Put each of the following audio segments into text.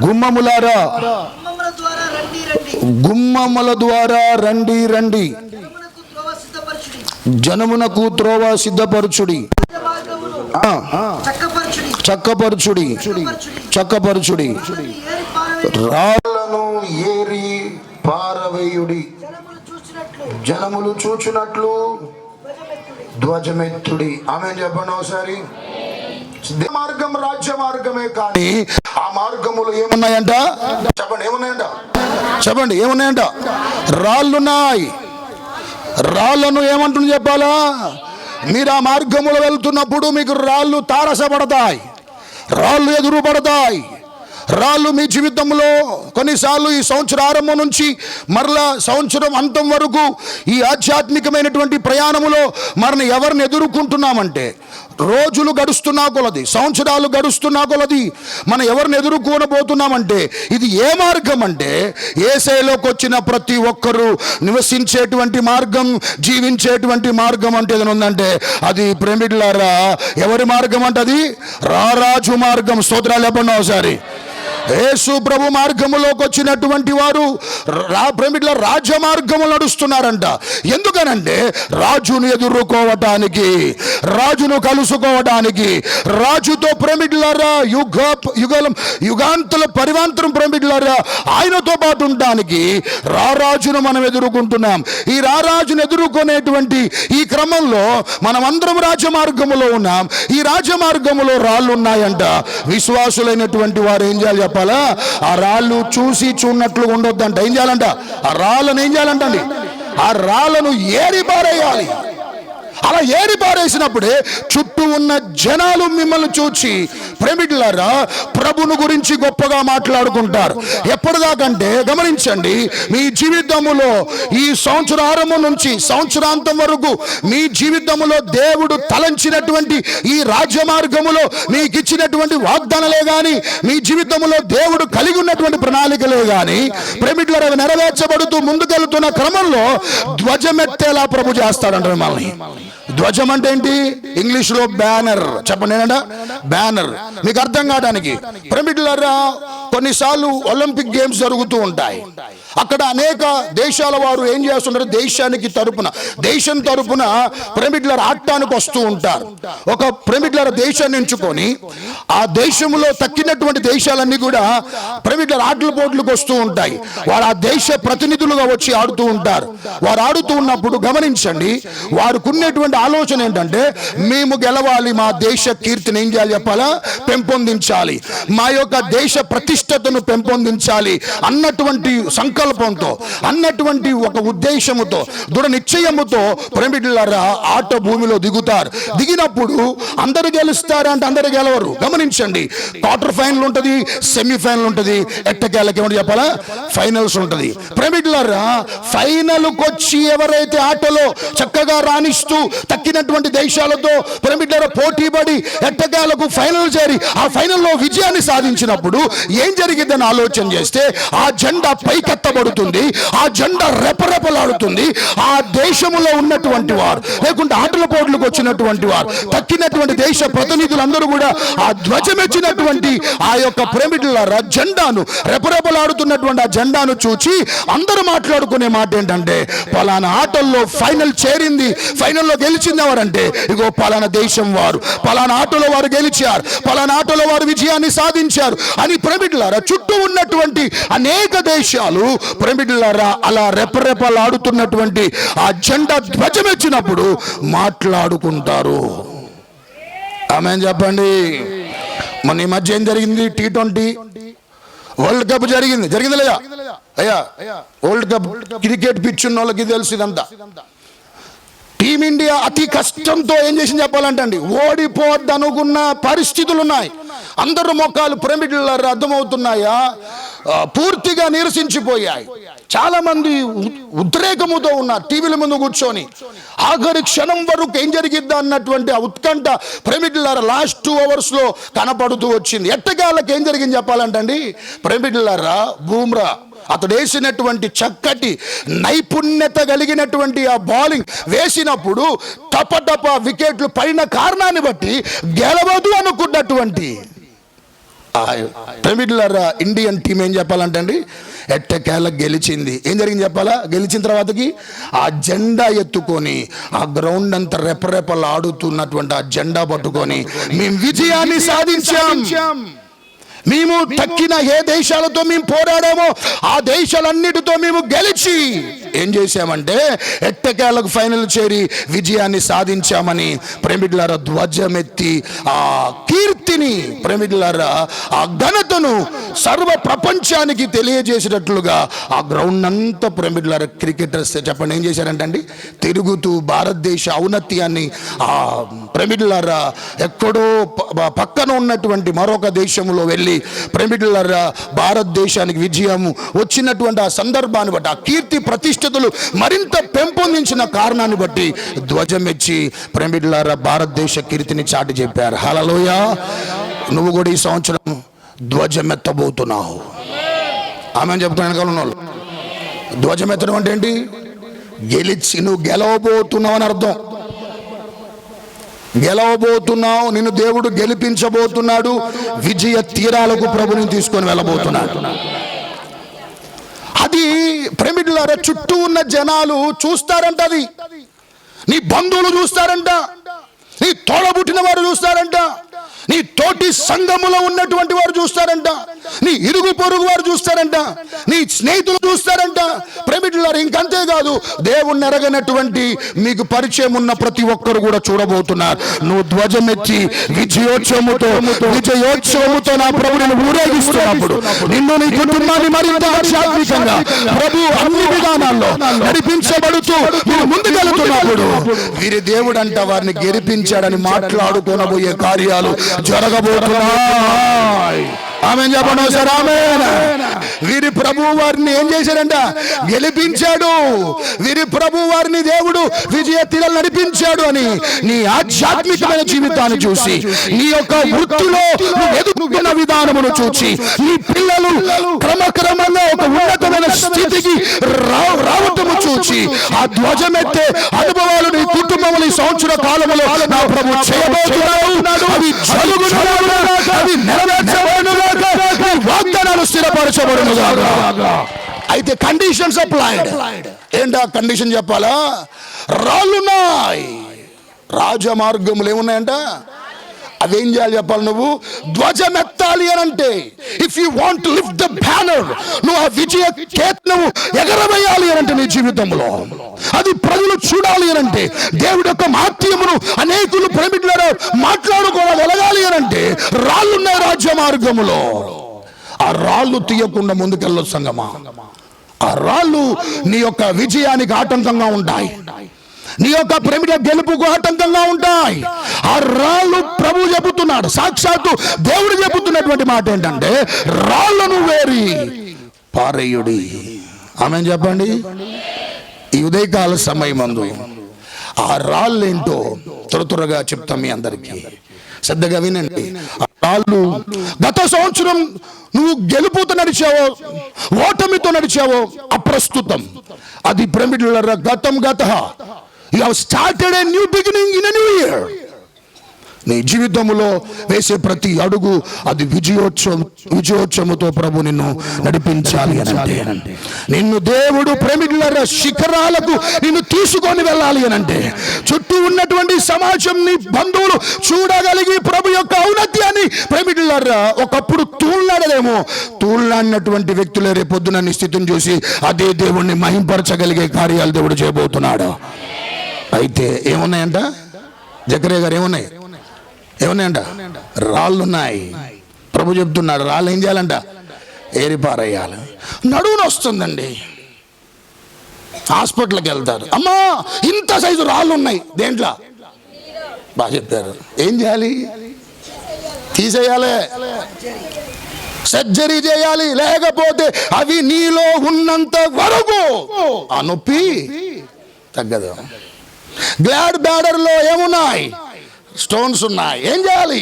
గుమ్మములారా గుమ్మముల ద్వారా రండి రండి, జనమునకు త్రోవ సిద్ధపరచుడి, చక్కపరచుడి, రాళ్ళను ఏరి పారవేయుడి, జనములు చూచునట్లు ధ్వజమెత్తుడి. ఆమె చెప్పండి ఒకసారి. మార్గం రాజ్య మార్గమే, కానీ ఆ మార్గములు ఏమున్నాయంట? చెప్పండి ఏమున్నాయంట? చెప్పండి ఏమున్నాయంట? రాళ్ళున్నాయి. రాళ్ళను ఏమంటుంది చెప్పాలా? మీరు ఆ మార్గములు వెళ్తున్నప్పుడు మీకు రాళ్ళు తారసపడతాయి, రాళ్ళు ఎదురు పడతాయి. రాళ్ళు మీ జీవితంలో కొన్నిసార్లు ఈ సంవత్సర ఆరంభం నుంచి మరలా సంవత్సరం అంతం వరకు ఈ ఆధ్యాత్మికమైనటువంటి ప్రయాణములో మనం ఎవరిని ఎదుర్కొంటున్నామంటే, రోజులు గడుస్తున్నా కొలది, సంవత్సరాలు గడుస్తున్నా కొలది మనం ఎవరిని ఎదుర్కొనబోతున్నామంటే, ఇది ఏ మార్గం అంటే యేసయ్యలోకి వచ్చిన ప్రతి ఒక్కరూ నివసించేటువంటి మార్గం, జీవించేటువంటి మార్గం అంటే ఏదైనా ఉందంటే అది ప్రేమికులారా ఎవరి మార్గం అంటే అది రారాజు మార్గం. స్తోత్రాలు చెప్పండి ఒకసారి. యేసు ప్రభు మార్గములోకి వచ్చినటువంటి వారు ప్రేమికుల రాజ్య మార్గములు నడుస్తున్నారంట. ఎందుకనంటే రాజును ఎదుర్కోవటానికి, రాజును కలుసుకోవడానికి, రాజుతో ప్రేమికులారా యుగాంతుల పరివాంతరం ప్రేమికులారా ఆయనతో పాటు ఉండడానికి రారాజును మనం ఎదుర్కొంటున్నాం. ఈ రారాజును ఎదుర్కొనేటువంటి ఈ క్రమంలో మనం అందరం రాజ్య మార్గములో ఉన్నాం. ఈ రాజ్య మార్గములో రాళ్ళు ఉన్నాయంట. విశ్వాసులైనటువంటి వారు ఏం చేయాలి చెప్పాలా? ఆ రాళ్ళు చూసి చూడనట్లు ఉండొద్దంట. ఏం చేయాలంట? ఆ రాళ్ళను ఏం చేయాలంటండి? ఆ రాళ్ళను ఏరి పారేయాలి. అలా ఏరి పారేసినప్పుడే చుట్టూ ఉన్న జనాలు మిమ్మల్ని చూచి ప్రేమికులారా ప్రభును గురించి గొప్పగా మాట్లాడుకుంటారు. ఎప్పటిదాకంటే గమనించండి, మీ జీవితములో ఈ సంవత్సర ఆరంభం నుంచి సంవత్సరాంతం వరకు మీ జీవితములో దేవుడు తలంచినటువంటి ఈ రాజ్య మార్గములో మీకు ఇచ్చినటువంటి వాగ్దానాలే గాని, మీ జీవితంలో దేవుడు కలిగి ఉన్నటువంటి ప్రణాళికలే గాని ప్రేమికులారా నెరవేర్చబడుతూ ముందుకెళ్తున్న క్రమంలో ధ్వజమెత్తేలా ప్రభు చేస్తాడంట మిమ్మల్ని. ధ్వజం అంటే ఏంటి? ఇంగ్లీష్ లో బ్యానర్. చెప్పండి ఏంటంట? బ్యానర్. మీకు అర్థం కావడానికి ప్రేమికులారా కొన్నిసార్లు ఒలింపిక్ గేమ్స్ జరుగుతూ ఉంటాయి. అక్కడ అనేక దేశాల వారు ఏం చేస్తుంటారు? దేశానికి తరపున, దేశం తరపున ప్రేమికులారా ఆడటానికి వస్తూ ఉంటారు. ఒక ప్రేమికులారా దేశాన్ని ఎంచుకొని ఆ దేశంలో తక్కినటువంటి దేశాలన్నీ కూడా ప్రేమికులారా ఆటల పోట్లకు వస్తూ ఉంటాయి. వారు ఆ దేశ ప్రతినిధులుగా వచ్చి ఆడుతూ ఉంటారు. వారు ఆడుతూ ఉన్నప్పుడు గమనించండి, వారికి ఉన్నటువంటి ఆలోచన ఏంటంటే మేము గెలవాలి, మా దేశ కీర్తిని ఏం చేయాలి చెప్పాలా? పెంపొందించాలి, మా యొక్క దేశ ప్రతిష్టతను పెంపొందించాలి అన్నటువంటి సంకల్పంతో, అన్నటువంటి ఒక ఉద్దేశముతో, దృఢ నిశ్చయముతో ప్రేమికులారా ఆట భూమిలో దిగుతారు. దిగినప్పుడు అందరు గెలుస్తారంటే అందరు గెలవరు. గమనించండి, క్వార్టర్ ఫైనల్ ఉంటుంది, సెమీఫైనల్ ఉంటుంది, ఎట్టకేళ్ళకి ఏమంటే చెప్పాలా? ఫైనల్స్ ఉంటుంది. ప్రేమికులారా ఫైనల్కి వచ్చి ఎవరైతే ఆటలో చక్కగా రాణిస్తూ తక్కినటువంటి దేశాలతో ప్రేమికులారా పోటీ పడి ఎట్టకేలకు ఫైనల్ చేరి ఆ ఫైనల్లో విజయాన్ని సాధించినప్పుడు ఏం జరిగిందని ఆలోచన చేస్తే ఆ జెండా పైకెత్తబడుతుంది, ఆ జెండా రెపరెపలాడుతుంది. ఆ దేశంలో ఉన్నటువంటి వారు లేకుంటే ఆటల పోటీలకు వచ్చినటువంటి వారు తక్కినటువంటి దేశ ప్రతినిధులందరూ కూడా ఆ ధ్వజమెచ్చినటువంటి ఆ యొక్క ప్రేమికులారా జెండాను, రెపరెపలాడుతున్నటువంటి ఆ జెండాను చూచి అందరూ మాట్లాడుకునే మాట ఏంటంటే పలానా ఆటల్లో ఫైనల్ చేరింది, ఫైనల్లో గెలిచింది ఎవరంటే ఇగో పలానా దేశం వారు, పలానా ఆటలో వారు గెలిచారు, పలానా ఆటలో వారు విజయాన్ని సాధించారు అని ప్రేమికులారా చుట్టూ ఉన్నటువంటి అనేక దేశాలు ప్రేమికులారా అలా రెపరెపలాడుతున్నటువంటి ఆ జెండా ధ్వజమెచ్చినప్పుడు మాట్లాడుకుంటారు. ఆమేన్ చెప్పండి. మన ఈ మధ్య ఏం జరిగింది? T20 వరల్డ్ కప్ జరిగింది లేదా అయ్యా? వరల్డ్ కప్ క్రికెట్ పిచ్ ఉన్న వాళ్ళకి తెలుసు ఇదంతా. టీమిండియా అతి కష్టంతో ఏం చేసింది చెప్పాలంటే అండి, ఓడిపోద్ది అనుకున్న పరిస్థితులు ఉన్నాయి. అందరు మొక్కలు ప్రేమికులారా అర్థమవుతున్నాయా? పూర్తిగా నీరసించిపోయాయి. చాలా మంది ఉద్రేకముతో ఉన్నారు టీవీల ముందు కూర్చొని. ఆఖరి క్షణం వరకు ఏం జరిగిద్దా అన్నటువంటి ఆ ఉత్కంఠ ప్రేమికులారా లాస్ట్ 2 hours లో కనపడుతూ వచ్చింది. ఎట్టగాళ్ళకి ఏం జరిగింది చెప్పాలంటే అండి, ప్రేమికులారా బూమ్రా అతడు వేసినటువంటి చక్కటి నైపుణ్యత కలిగినటువంటి ఆ బౌలింగ్ వేసినప్పుడు టపటప వికెట్లు పడిన కారణాన్ని బట్టి గెలవదు అనుకున్నటువంటి ప్రేమికులారా, ఇండియన్ టీం ఏం చెప్పాలంటే అండి, ఎట్టకేళ్ళ గెలిచింది. ఏం జరిగింది చెప్పాలా? గెలిచిన తర్వాతకి ఆ జెండా ఎత్తుకొని ఆ గ్రౌండ్ అంతా రెపరెపలాడుతున్నటువంటి ఆ జెండా పట్టుకొని మేము విజయాన్ని సాధించాం, మేము తక్కిన ఏ దేశాలతో మేము పోరాడామో ఆ దేశాలన్నిటితో మేము గెలిచి ఏం చేశామంటే ఎట్టకేలకు ఫైనల్ చేరి విజయాన్ని సాధించామని ప్రేమికులారా ధ్వజమెత్తి ఆ కీర్తిని, ప్రేమికులారా ఆ ఘనతను సర్వ ప్రపంచానికి తెలియజేసేటట్లుగా ఆ గ్రౌండ్ అంతా ప్రేమికులారా క్రికెటర్స్ చెప్పండి ఏం చేశారంటే అండి, తిరుగుతూ భారతదేశ ఔన్నత్యాన్ని ఆ ప్రేమికులారా ఎక్కడో పక్కన ఉన్నటువంటి మరొక దేశంలో వెళ్ళి ప్రేమికులారా భారతదేశానికి విజయం వచ్చినటువంటి ఆ సందర్భాన్ని బట్టి, ఆ కీర్తి ప్రతిష్టతలు మరింత పెంపొందించిన కారణాన్ని బట్టి ధ్వజమెచ్చి ప్రేమికులారా భారతదేశ కీర్తిని చాటి చెప్పారు. హల్లెలూయా. నువ్వు కూడా ఈ సంవత్సరం ధ్వజమెత్తబోతున్నావు. ఆమె చెప్తున్నాను వెనకాల ఉన్న వాళ్ళు. ధ్వజమెత్తడం అంటే ఏంటి? గెలిచి నువ్వు గెలవబోతున్నావు అని అర్థం. గెలవబోతున్నావు, నిన్ను దేవుడు గెలిపించబోతున్నాడు, విజయ తీరాలకు ప్రభుని తీసుకొని వెళ్ళబోతున్నాడు. అది ప్రేమికులారా చుట్టూ ఉన్న జనాలు చూస్తారంట, అది నీ బంధువులు చూస్తారంట, నీ తోడబుట్టిన వారు చూస్తారంట, నీ తోటి సంఘములో ఉన్నటువంటి వారు చూస్తారంట, నీ ఇరుగు పొరుగు వారు చూస్తారంట, నీ స్నేహితులు చూస్తారంట. ప్రేమికులారా ఇంకంతేకాదు, దేవుణ్ణి ఎరగనటువంటి మీకు పరిచయం ఉన్న ప్రతి ఒక్కరు కూడా చూడబోతున్నారు. నువ్వు ధ్వజమెత్తి విజయోత్సవముతో నా ప్రభుని ఊరేగిస్తున్నప్పుడు, నిన్ను నీ కుటుంబాన్ని మరింత ఆధ్యాత్మికంగా ప్రభు అన్ని విధానాల్లో నడిపించబడుతూ మీరు ముందుకెళ్తున్నప్పుడు వీరి దేవుడు అంట వారిని గెలిపించాడని మాట్లాడుకోనబోయే కార్యాలు జరగబోతున్నాయి. ఆమేన్ చెప్పండి సార్. ఆమేన్. వీరి ప్రభు వారిని ఏం చేశాడంట? గెలిపించాడు. వీరి ప్రభు వారిని దేవుడు విజయ తీరాలు నడిపించాడు అని నీ ఆధ్యాత్మికమైన జీవితాన్ని చూసి, నీ యొక్క వృత్తిలో ఎదుగుతున్న విధానమును చూసి, నీ పిల్లలు క్రమక్రమంగా ఒక ఉన్నతమైన స్థితికి రావటము చూసి, ఆ ధ్వజమెత్తే అనుభవాలు నీ కుటుంబంలో ఈ సంవత్సర కాలంలో నా ప్రభు చేయబోతున్నాడు. అవి అవి నెరవేర్చబడును, వాగ్దానాలు స్థిరపరచబడును. అయితే కండిషన్స్ అప్లైడ్. ఏంటా కండిషన్ చెప్పాలా? రాళ్ళున్నాయి, రాజమార్గములు ఏమున్నాయంట, అవేం చేయాలి చెప్పాలి? నువ్వు ధ్వజమెత్తాలి అని అంటే, if you want to lift the banner, నువ్వు ఆ విజయ కేతనం ఎగరవేయాలి అని అంటే నీ జీవితంలో అది ప్రజలు చూడాలి అని అంటే, దేవుడి యొక్క మాధ్యమును అనేకులు ప్రేమికులారా మాట్లాడుకోవాలి ఎలగాలి అని అంటే, రాళ్ళున్నాయి రాజ్య మార్గములో. ఆ రాళ్ళు తీయకుండా ముందుకెళ్ళొచ్చు సంగమా. ఆ రాళ్ళు నీ యొక్క విజయానికి ఆటంకంగా ఉంటాయి, నీ యొక్క ప్రేమిక గెలుపుకు ఆటంకంగా ఉంటాయి. ఆ రాళ్ళు ప్రభు చెబుతున్నాడు, సాక్షాత్తు దేవుడు చెబుతున్నటువంటి మాట ఏంటంటే, రాళ్ళను వేరి పారేయుడి. ఆమేన్ చెప్పండి. ఈ ఉదయకాల సమయమందు ఆ రాళ్ళు ఏంటో త్వరగా చెప్తాం మీ అందరికీ. శ్రద్ధగా వినండి. ఆ రాళ్ళు గత సంవత్సరం నువ్వు గెలుపుతో నడిచావో ఓటమితో నడిచావో అప్రస్తుతం. అది ప్రేమికులారా గతం గతః. You have started a new beginning in a new year. నీ జీవితంలో వేసే ప్రతి అడుగు అది విజయోత్సవముతో ప్రభు నిన్ను నడిపించాలి అనంటే, నిన్ను దేవుడు ప్రేమికులారా శిఖరాలకు నిన్ను తీసుకొని వెళ్ళాలి అనంటే, చుట్టూ ఉన్నటువంటి సమాజం నీ బంధువులు చూడగలిగి ప్రభు యొక్క ఔన్నత్యాన్ని ప్రేమికులారా ఒకప్పుడు తూళ్ళాడినటువంటి వ్యక్తులే రేపొద్దున నీ స్థితిని చూసి అదే దేవుణ్ణి మహింపరచగలిగే కార్యాలు దేవుడు చేయబోతున్నాడు. అయితే ఏమున్నాయంట? జకరియా గారు ఏమున్నాయంట? రాళ్ళున్నాయి. ప్రభు చెప్తున్నాడు రాళ్ళు ఏం చేయాలంట? ఏరిపారేయాలి. నడువును వస్తుందండి, హాస్పిటల్కి వెళ్తారు, అమ్మా ఇంత సైజు రాళ్ళు ఉన్నాయి. దేంట్లో? బాగా చెప్తారు. ఏం చేయాలి? తీసేయాలి, సర్జరీ చేయాలి, లేకపోతే అవి నీలో ఉన్నంత వరకు ఆ నొప్పి తగ్గదు. గ్లాడ్ బ్యాడర్ లో ఏమున్నాయి? స్టోన్స్ ఉన్నాయి. ఏం చేయాలి?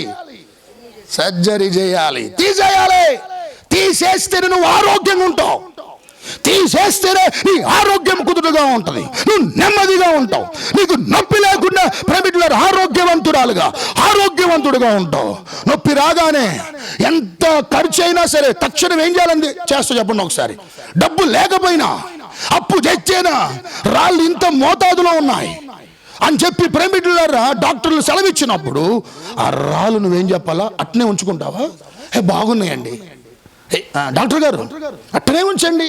సర్జరీ చేయాలి, తీసేయాలి. తీసేస్తే నువ్వు ఆరోగ్యంగా ఉంటావు. తీసేస్తేనే నీ ఆరోగ్యం కుదురుగా ఉంటుంది, నువ్వు నెమ్మదిగా ఉంటావు, నీకు నొప్పి లేకుండా ప్రేమికులారా ఆరోగ్యవంతుడుగా ఉంటావు. నొప్పి రాగానే ఎంత ఖర్చు అయినా సరే తక్షణం ఏం చేయాలని చేస్తా చెప్పండి ఒకసారి. డబ్బు లేకపోయినా అప్పు తెచ్చేనా రాళ్ళు ఇంత మోతాదులో ఉన్నాయి అని చెప్పి ప్రేమికులారా డాక్టర్లు సెలవిచ్చినప్పుడు ఆ రాళ్ళు నువ్వేం చెప్పాలా? అట్నే ఉంచుకుంటావా? బాగున్నాయండి డాక్టర్ గారు అట్టనే ఉంచండి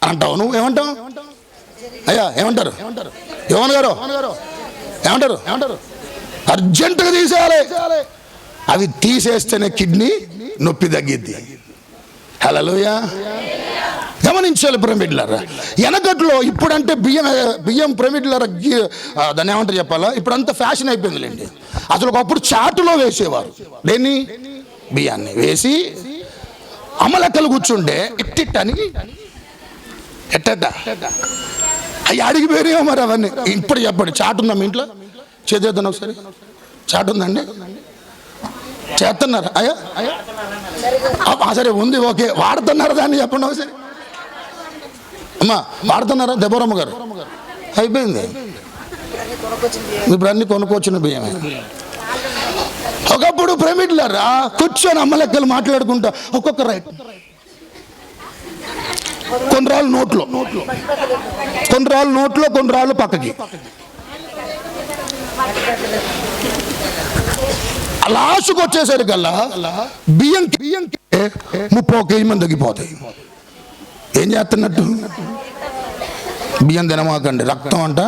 అంటావు. నువ్వు ఏమంటావు? అయ్యా ఏమంటారు యోవన్ గారు ఏమంటారు? అర్జెంటుగా తీసేయాలి. అవి తీసేస్తేనే కిడ్నీ నొప్పి తగ్గిద్ది. హల్లెలూయా. గమనించాలి ప్రేమికులారా. వెనకట్లో ఇప్పుడంటే బియ్యం ప్రేమికులారా దాన్ని ఏమంటారు చెప్పాలా? ఇప్పుడు అంతా ఫ్యాషన్ అయిపోయిందిలేండి. అసలు ఒకప్పుడు చాటులో వేసేవారు. దేన్ని? బియ్యాన్ని వేసి అమలెక్కలు కూర్చుంటే ఇట్టిట్టని ఎట్టట అవి అడిగిపోయారేమో మరి అవన్నీ. ఇప్పుడు చెప్పండి, చాటు ఉందా మీ ఇంట్లో? చేద్దాం ఒకసారి. చాటు ఉందండి? చేస్తున్నారా? అయ్యా సరే ఉంది, ఓకే. వాడుతున్నారా దాన్ని చెప్పండి ఒకసారి. అమ్మా వాడుతున్నారా? దెబ్బరమ్మ గారు అయిపోయింది. ఇప్పుడు అన్ని కొనుక్కొచ్చిన బియ్యమే. ఒకప్పుడు ప్రేమికులారా కూర్చొని అమ్మలెక్కలు మాట్లాడుకుంటా ఒక్కొక్క రైట్ కొన్ని రాళ్ళు నోట్లో, కొన్ని రాళ్ళు పక్కకి. లాస్ట్కి వచ్చేసరికల్లా బియ్యం 30 కేజీ మంది తగ్గిపోతాయి. ఏం చేస్తున్నట్టు? బియ్యం తినమాకండి, రక్తం అంట,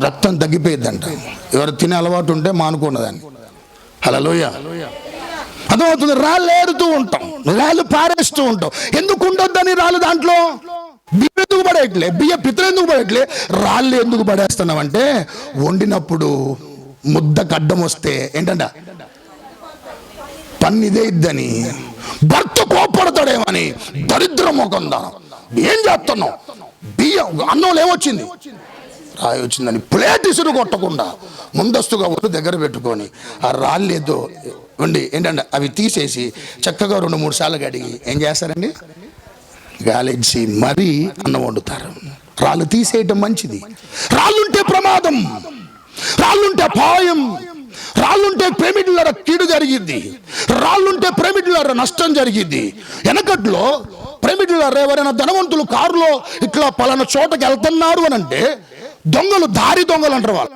రక్తం తగ్గిపోయిద్దంట. ఎవరు తినే అలవాటు ఉంటే మానుకున్నదాన్ని. హల్లెలూయా. అర్థమవుతుంది? రాళ్ళు ఏరుతూ ఉంటాం, రాళ్ళు పారేస్తూ ఉంటాం. ఎందుకు ఉండొద్దని రాళ్ళు దాంట్లో? బియ్యం ఎందుకు పడేయట్లే? బియ్య పితలు ఎందుకు పడేయట్లే? రాళ్ళు ఎందుకు పడేస్తున్నామంటే వండినప్పుడు ముద్దకు అడ్డం వస్తే ఏంటంట పన్నిదే ఇద్దని, భర్త కోపడతాడేమని దరిద్రం మొకందా ఏం చేస్తున్నావు? బియ్యం అన్నంలో ఏమొచ్చింది? రాయి వచ్చిందని ప్లేట్ ఇసురు కొట్టకుండా ముందస్తుగా ఒళ్ళు దగ్గర పెట్టుకొని ఆ రాళ్ళు ఏదో వండి ఏంటంటే అవి తీసేసి చక్కగా 2-3 సార్లు కడిగి ఏం చేస్తారండి? గాలించి మరీ అన్నం వండుతారు. రాళ్ళు తీసేయటం మంచిది. రాళ్ళుంటే ప్రమాదం, రాళ్ళుంటే అపాయం, రాళ్ళుంటే ప్రేమికులారా కీడు జరిగిద్ది, రాళ్ళుంటే ప్రేమికులారా నష్టం జరిగిద్ది. వెనకట్లో ప్రేమికులారా ఎవరైనా ధనవంతులు కారులో ఇట్లా పలానా చోటకి వెళ్తున్నారు అని అంటే దొంగలు, దారి దొంగలు అంటారు వాళ్ళు,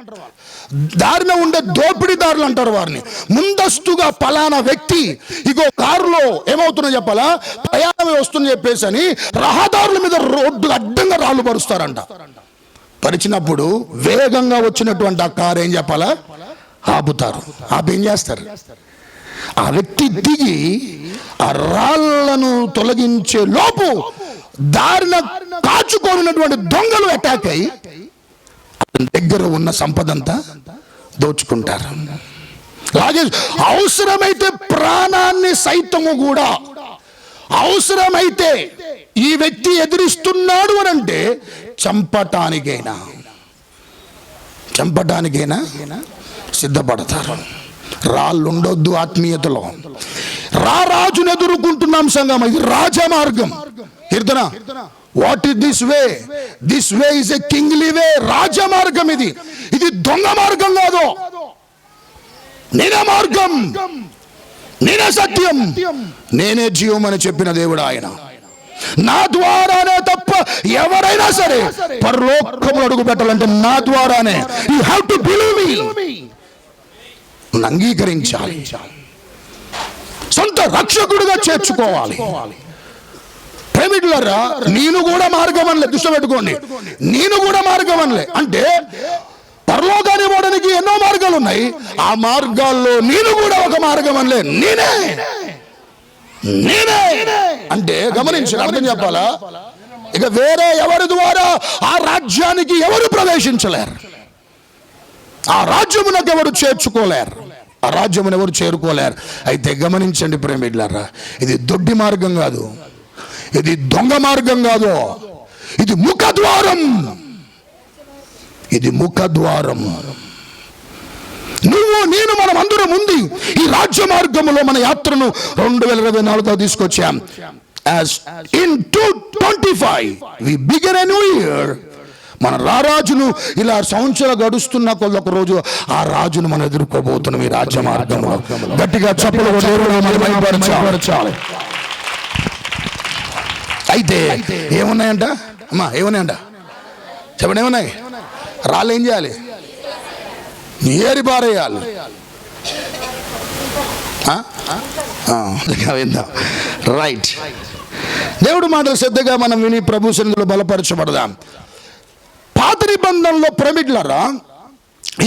దారిన ఉండే దోపిడీదారులు అంటారు వారిని. ముందస్తుగా పలానా వ్యక్తి ఇగో కారులో ఏమవుతుందో చెప్పాలా, ప్రయాణమే వస్తుందని చెప్పేసి అని రహదారుల మీద రోడ్డు అడ్డంగా రాళ్ళు పరుస్తారంట. పరిచినప్పుడు వేగంగా వచ్చినటువంటి ఆ కారు ఏం చెప్పాలా, ఆపుతారు. ఆపి ఏం చేస్తారు? ఆ వ్యక్తి దిగి ఆ రాళ్లను తొలగించే లోపు దారిన కాచుకోనున్నటువంటి దొంగలు అటాక్ అయ్యి దగ్గర ఉన్న సంపదంతా దోచుకుంటారు. అలాగే అవసరమైతే ప్రాణాన్ని సైతము కూడా, అవసరమైతే ఈ వ్యక్తి ఎదిరిస్తున్నాడు అని అంటే చంపటానికైనా సిద్ధపడతారు. రాళ్ళు ఉండొద్దు ఆత్మీయతలో. రాజును ఎదుర్కొంటున్నాం సంగమ, ఇది రాజమార్గం. Keerthana, what is this way? This way is a kingly way. రాజమార్గం ఇది, ఇది దొంగ మార్గం కాదు. నేనే మార్గం, నేనే సత్యం, నేనే జీవం అని చెప్పిన దేవుడు ఆయన. నా ద్వారానే తప్ప ఎవరైనా సరే పరలోకములో అడుగు పెట్టాలంటే నా ద్వారానే. You have to believe me. అంగీకరించాలి, సొంత రక్షకుడిగా చేర్చుకోవాలి. ప్రేమికులారా, నేను కూడా మార్గం అనలే, దృష్టి పెట్టుకోండి. నేను కూడా మార్గం అనలే అంటే పరలోకాన్ని పోవడానికి ఎన్నో మార్గాలు ఉన్నాయి. ఆ మార్గాల్లో నేను కూడా ఒక మార్గం అనలే. నేనే అంటే గమనించి అర్థం చెప్పాలా? ఇక వేరే ఎవరి ద్వారా ఆ రాజ్యానికి ఎవరు ప్రవేశించలేరు, ఆ రాజ్యమునకు ఎవరు చేర్చుకోలేరు, ఆ రాజ్యమును ఎవరు చేరుకోలేరు. అయితే గమనించండి ప్రేమికులారా, ఇది దొడ్డి మార్గం కాదు, ఇది దొంగ మార్గం కాదు, ఇది ముఖద్వారం. ఇది ముఖద్వారం. నువ్వు నేను మనం అందరం ఉంది ఈ రాజ్య మార్గంలో మన యాత్రను 2024 తీసుకొచ్చాం. as in 225 we begin a new year. మన రారాజును ఇలా సంవత్సరాలు గడుస్తున్న కొద్ది రోజు ఆ రాజును మనం ఎదుర్కోబోతున్నాం ఈ రాజ్య మార్గంలో. గట్టిగా చప్పలు కొట్టాలి. అయితే ఏమున్నాయంట అమ్మా, ఏమున్నాయంట చెప్పండి, ఏమున్నాయి? రాళ్ళు ఏం చేయాలి? ఏరి పారేయాలి. రైట్. దేవుడు మాటలు శ్రద్ధగా మనం విని ప్రభు సన్నిధిలో బలపరచబడదాం. పాత నిబంధనలో ప్రమిడ్లరా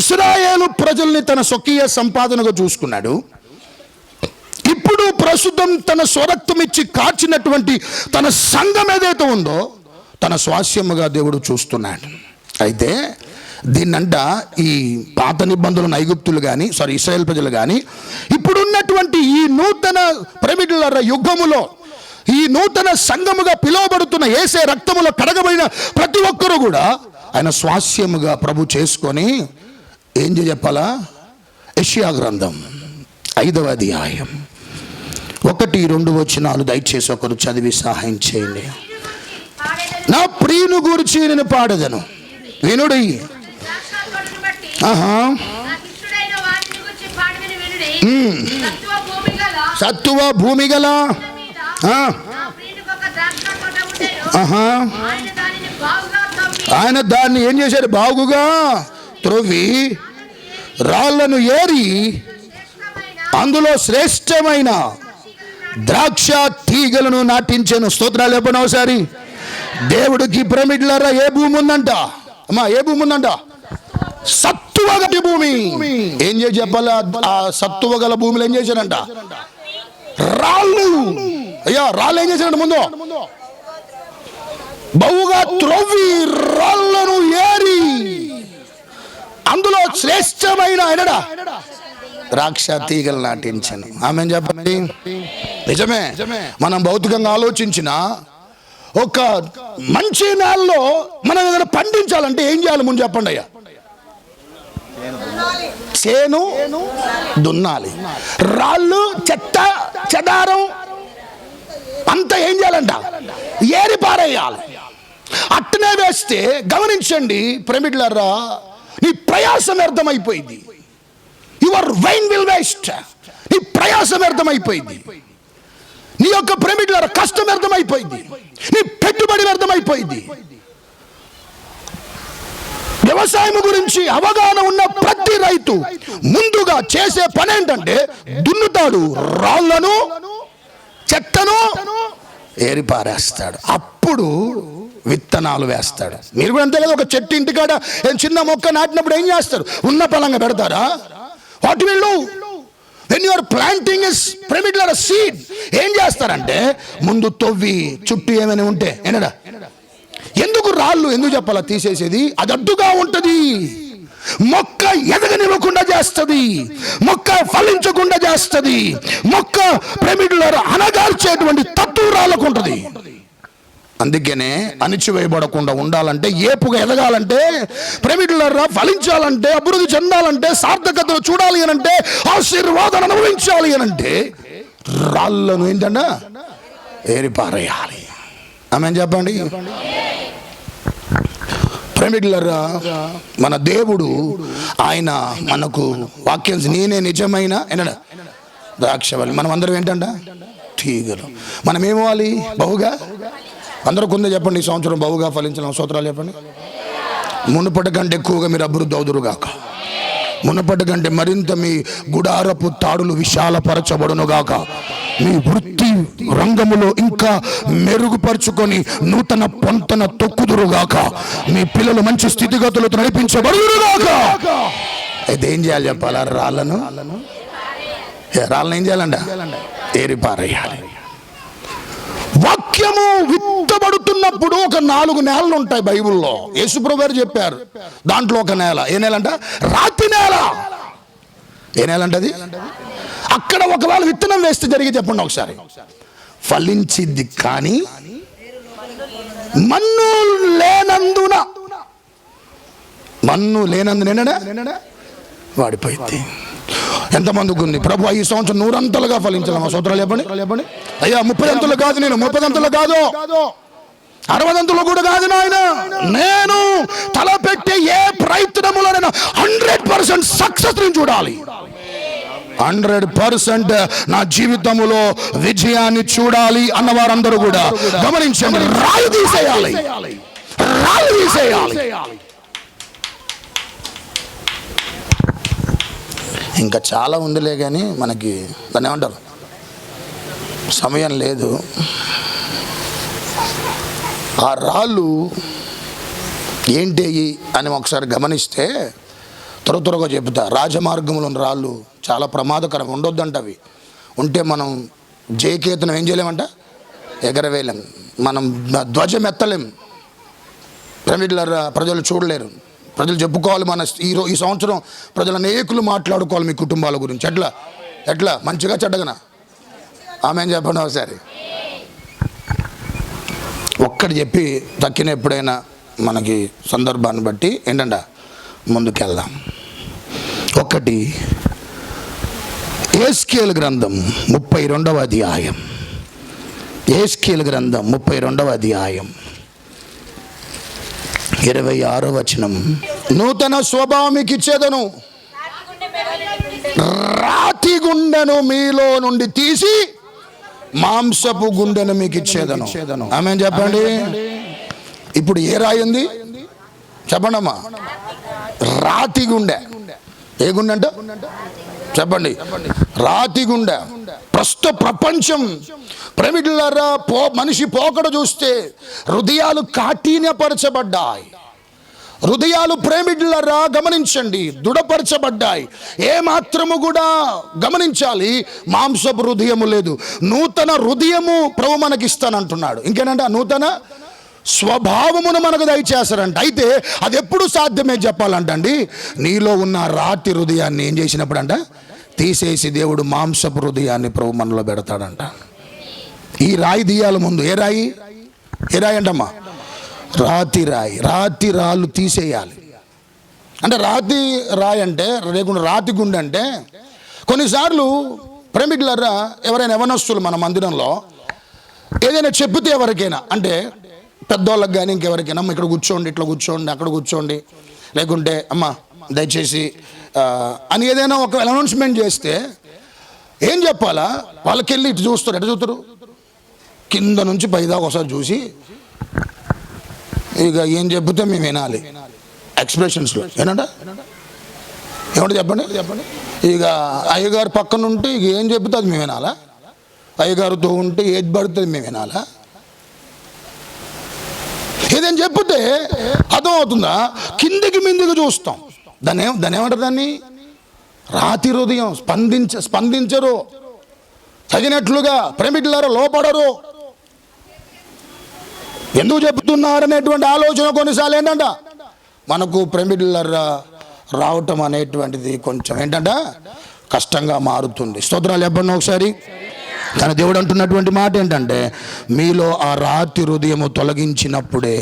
ఇశ్రాయేలు ప్రజల్ని తన స్వకీయ సంపాదనగా చూసుకున్నాడు. ఇప్పుడు ప్రస్తుతం తన స్వరక్తం ఇచ్చి కార్చినటువంటి తన సంఘం ఏదైతే ఉందో తన స్వాస్యముగా దేవుడు చూస్తున్నాడు. అయితే దీన్నంట ఈ పాత నిబంధనలు ఐగుప్తులు కానీ ఇశ్రాయేల్ ప్రజలు కానీ ఇప్పుడున్నటువంటి ఈ నూతన ప్రమిడ్ల యుగములో ఈ నూతన సంఘముగా పిలువబడుతున్న యేసే రక్తములో కడగబడిన ప్రతి ఒక్కరూ కూడా ఆయన స్వాస్యముగా ప్రభు చేసుకొని ఏం చెప్పాలా? యెషయా గ్రంథం 5వ అధ్యాయం 1-2 వచనాలు దయచేసి ఒకరు చదివి సహాయం చేయండి. నా ప్రియుని గురించి నేను పాడదను, వినుడి. సత్తువ భూమి గల ఆయన దాన్ని ఏం చేశాడు? బాగుగా త్రవ్వి రాళ్లను ఏరి అందులో శ్రేష్టమైన ద్రాక్ష తీగలను నాటించాను. స్తోత్రాలు చెప్పండి ఒకసారి. దేవుడికి పిరమిడ్లరా ఏ భూమి ఉందంట అమ్మా? ఏ భూమి ఉందంట? సత్తువ గల భూమి. ఏం చేసి చెప్పాలి? ఆ సత్తువ గల భూమిలో ఏం చేశాడంట? రాళ్ళు. అయ్యా, రాళ్ళు ఏం చేశాడంట? ముందు బహుగా త్రవ్వి రాళ్లను ఏరి అందులో శ్రేష్టమైన ద్రాక్ష తీగలు నాటించాను. ఆమె చెప్పండి. నిజమే. మనం భౌతికంగా ఆలోచించిన ఒక మంచి నేలలో మనం ఏదైనా పండించాలంటే ఏం చేయాలి? ముందు చెప్పండి అయ్యా. చేను దున్నాలి, రాళ్ళు చెత్త చెదారం అంతా ఏం చేయాలంట? ఏరి పారేయాలి. అట్టనే వేస్తే గమనించండి పిరమిడ్లరా, నీ ప్రయాసం వ్యర్థమైపోయింది. Your vain will waste. నీ ప్రయాసం వ్యర్థమైపోయింది. నీ యొక్క పిరమిడ్లరా కష్టం వ్యర్థమైపోయింది. నీ పెట్టుబడి వ్యర్థమైపోయింది. వ్యవసాయం గురించి అవగాహన ఉన్న ప్రతి రైతు ముందుగా చేసే పని ఏంటంటే దున్నుతాడు, రాళ్లను చెత్తను ఏరి పారేస్తాడు, అప్పుడు విత్తనాలు వేస్తాడు. మీరు కూడా అంతే కదా, ఒక చెట్టు ఇంటికాడ చిన్న మొక్క నాటినప్పుడు ఏం చేస్తారు? ఉన్న పలంగా పెడతారా? What will do when you are planting a pyramid or a seed? ఏం చేస్తారంటే ముందు తవ్వి చుట్టూ ఏమైనా ఉంటే ఏనడా ఎందుకు రాళ్ళు ఎందుకు చెప్పాలా తీసేసేది? అది అడ్డుగా ఉంటది. మొక్క ఎదగనివ్వకుండా చేస్తుంది, మొక్క ఫలించకుండా చేస్తుంది, మొక్క పిరమిడ్లో అనగాల్చేటువంటి తత్వం రాళ్ళకు ఉంటుంది. అందుకనే అణిచివేయబడకుండా ఉండాలంటే, ఏపుగా ఎదగాలంటే, పిరమిడ్లలో ఫలించాలంటే, అభివృద్ధి చెందాలంటే, సార్థకతను చూడాలి అనంటే, ఆశీర్వాదాన్ని అనుభవించాలి అనంటే రాళ్ళను ఏంటంటే ఏరిపారేయాలి. ఆమేన్ చెప్పండి. పిరమిడ్లరా, మన దేవుడు ఆయన మనకు వాక్యం నేనే నిజమైన ద్రాక్షవల్లి, మనం అందరం ఏంటంట తీగలు. మనం ఏమవ్వాలి? బహుగా. అందరూ కొంత చెప్పండి, ఈ సంవత్సరం బహుగా ఫలించిన స్తోత్రాలు చెప్పండి. మునుపటి కంటే ఎక్కువగా మీరు అభివృద్ధి అవుదురుగాక. మునుపటి కంటే మరింత మీ గుడారపు తాడులు విశాలపరచబడునుగాక. మీ వృత్తి రంగములో ఇంకా మెరుగుపరుచుకొని నూతన పొంతన తొక్కుదురుగాక. మీ పిల్లలు మంచి స్థితిగతులతో నడిపించబడుదురుగాక. అయితే ఏం చేయాలి చెప్పాలా? రాళ్ళను ఏం చేయాలంట? ఏరిపారేయాలి. వాక్యము విత్తబడుతున్నప్పుడు ఒక 4 నేలలు ఉంటాయి బైబిల్లో. యేసుప్రభు గారు చెప్పారు, దాంట్లో ఒక నేల. ఏ నేల అంట? రాతి నేల. ఏ నేల అంటది? అక్కడ ఒకవేళ విత్తనం వేస్తే జరిగి చెప్పండి ఒకసారి, ఫలించిద్ది. కానీ మన్ను లేనందున వాడిపోయింది. ఎంతమందికి ఉంది? ప్రభు ఈ సంవత్సరం 100 అంతలుగా ఫలించాలమ్మా. సూత్రాలు చెప్పండి. అయ్యా 30 అంతలు కాదు, నేను 30 అంతలు కాదు, 60 అంతలు కూడా కాదు నాయన. నేను తలపెట్టే ఏ ప్రయత్నములో నేను 100% సక్సెస్ ని చూడాలి. 100% నా జీవితంలో విజయాన్ని చూడాలి అన్నవారందరూ కూడా గమనించండి. రాళ్ళు తీసేయాలి. ఇంకా చాలా ఉందిలే కానీ మనకి దాన్ని ఏమంటారు, సమయం లేదు. ఆ రాళ్ళు ఏంటి అని ఒకసారి గమనిస్తే త్వరగా చెబుతా. రాజమార్గంలో ఉన్న రాళ్ళు చాలా ప్రమాదకరం, ఉండొద్దంట. అవి ఉంటే మనం జయకేతనం ఏం చేయలేమంట, ఎగరవేయలేం, మనం ధ్వజం ఎత్తలేం. ప్రజలు చూడలేరు, ప్రజలు చెప్పుకోవాలి. మన ఈ సంవత్సరం ప్రజలు అనేకులు మాట్లాడుకోవాలి మీ కుటుంబాల గురించి. ఎట్లా మంచిగా చెడ్డగనా? ఆమె చెప్పండి ఒకసారి. ఒక్కటి చెప్పి తక్కిన ఎప్పుడైనా మనకి సందర్భాన్ని బట్టి ఏంటంట ముందుకెళ్దాం. ఒకటి యేస్కేలు గ్రంథం 32వ అధ్యాయం. యేస్కేలు గ్రంథం 32వ అధ్యాయం 26వ వచనం. నూతన స్వభావం మీకు ఇచ్చేదను, రాతి గుండెను మీలో నుండి తీసి మాంసపు గుండెను మీకు ఇచ్చేదను. ఆమేన్ చెప్పండి. ఇప్పుడు ఏ రాయి ఉంది చెప్పండి అమ్మా? రాతి గుండె. ఏ గుండె అంట చెప్పండి? రాతి గుండె. ప్రస్తుత ప్రపంచం ప్రేమికులారా, మనిషి పోకడ చూస్తే హృదయాలు కాఠిన్యపరచబడ్డాయి. హృదయాలు ప్రేమికులారా గమనించండి, దృఢపరచబడ్డాయి. ఏ మాత్రము కూడా గమనించాలి, మాంసపు హృదయము లేదు, నూతన హృదయము ప్రభు మనకి ఇస్తానంటున్నాడు. ఇంకేనంటే నూతన స్వభావమును మనకు దయచేస్తారంట. అయితే అది ఎప్పుడు సాధ్యమే చెప్పాలంటండి, నీలో ఉన్న రాతి హృదయాన్ని ఏం చేసినప్పుడు అంట తీసేసి దేవుడు మాంసపు హృదయాన్ని ప్రభు మనలో పెడతాడంట. ఈ రాయి తీయాలి ముందు. ఏ రాయి అంటమ్మా? రాతి రాయి. రాతి రాళ్ళు తీసేయాలి. అంటే రాతి రాయి అంటే లేకుండా రాతి గుండె అంటే కొన్నిసార్లు ప్రేమికులారా, ఎవరైనా యవనస్తులు మన మందిరంలో ఏదైనా చెబితే ఎవరికైనా, అంటే పెద్దోళ్ళకి కానీ ఇంకెవరికైనా, అమ్మ ఇక్కడ కూర్చోండి, ఇట్లా కూర్చోండి, అక్కడ కూర్చోండి, లేకుంటే అమ్మ దయచేసి అని ఏదైనా ఒక అనౌన్స్మెంట్ చేస్తే ఏం చెప్పాలా? వాళ్ళకి వెళ్ళి ఇటు చూస్తారు. ఎటు చూస్తారు? కింద నుంచి పైదాకా ఒకసారి చూసి ఇక ఏం చెబితే మేము వినాలి. ఎక్స్ప్రెషన్స్లో ఏమంటే చెప్పండి. ఇక అయ్యగారు పక్కన ఉంటే ఇక ఏం చెబితే అది మేము వినాలా? అయ్యగారితో ఉంటే ఏది పడుతుంది మేము వినాలా? ఏదైనా చెప్తే అర్థం అవుతుందా? కిందికి మిందికి చూస్తాం. దాన్ని ఏమంటారు? దాన్ని రాతి హృదయం. స్పందించరు, తగినట్లుగా ప్రేమికులారా లోపడరు. ఎందుకు చెబుతున్నారనేటువంటి ఆలోచన కొన్నిసార్లు ఏంటంట మనకు ప్రేమికులారా రావటం అనేటువంటిది కొంచెం ఏంటంట కష్టంగా మారుతుంది. స్తోత్రాలు చెప్పండి ఒకసారి. కానీ దేవుడు అంటున్నటువంటి మాట ఏంటంటే, మీలో ఆ రాతి హృదయము తొలగించినప్పుడే